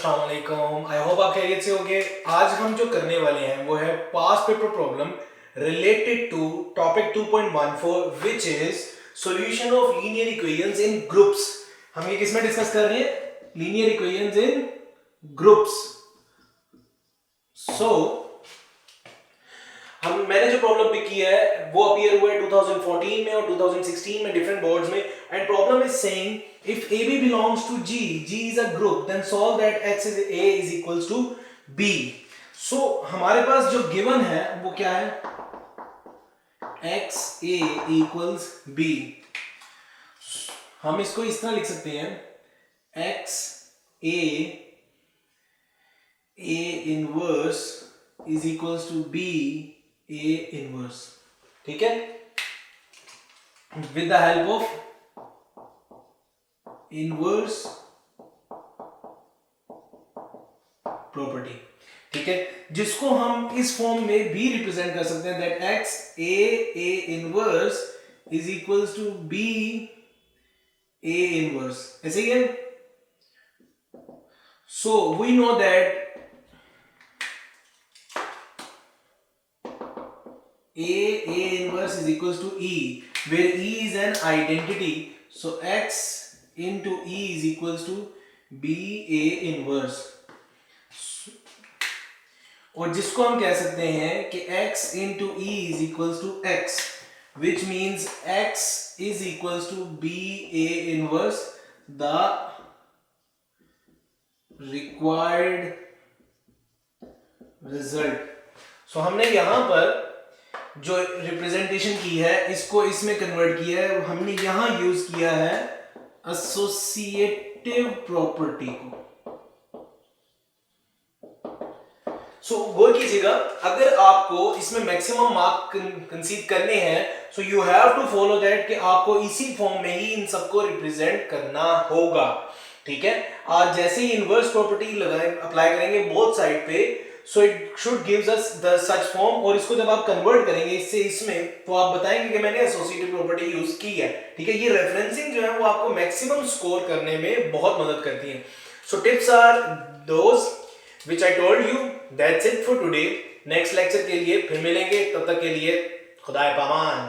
अस्सलाम वालेकुम। I hope आप खैरियत से होंगे। आज हम जो करने वाले हैं वो है past paper problem related to topic 2.14 which is solution of linear equations in groups. हम ये किसमें डिस्कस कर रहे हैं? Linear equations in groups. मैंने जो प्रॉब्लम पिक किया है वो अपीयर हुआ है 2014 में और 2016 में डिफरेंट बोर्ड्स में। And problem is saying if AB belongs to G is a group, then solve that X is A is equals to B. So हमारे पास जो गिवन है वो क्या है? X A equals B. हम इसको इस तरह लिख सकते हैं X A inverse is equals to B A inverse. ठीक है, with the help of inverse property. ठीक है, जिसको हम इस फॉर्म में भी रिप्रेजेंट कर सकते हैं that X A inverse is equals to B A inverse. ऐसे ही है. So we know that A inverse is equals to E, where E is an identity. So X into E is equals to B A inverse. और जिसको हम कह सकते हैं कि X into E is equals to X, which means X is equals to B A inverse, the required result. So हमने यहां पर जो रिप्रेजेंटेशन की है इसको इसमें कन्वर्ट किया है, हमने यहां यूज किया है एसोसिएटिव प्रॉपर्टी को। गौर कीजिएगा, अगर आपको इसमें मैक्सिमम मार्क कंसीड करने हैं so you have to follow that कि आपको इसी फॉर्म में ही इन सबको रिप्रेजेंट करना होगा। ठीक है, आज जैसे ही इनवर्स प्रॉपर्टी लगाए अप्लाई करेंगे बोथ साइड पे, so it should gives us the such form. और इसको जब आप कन्वर्ट करेंगे इससे इसमें, तो आप बताएंगे कि मैंने एसोसिएटिव प्रॉपर्टी यूज की है। ठीक है, ये रेफरेंसिंग जो है वो आपको मैक्सिमम स्कोर करने में बहुत मदद करती है। So tips are those which I told you. That's it for today. Next lecture के लिए फिर मिलेंगे, तब तक के लिए खुदा पामान।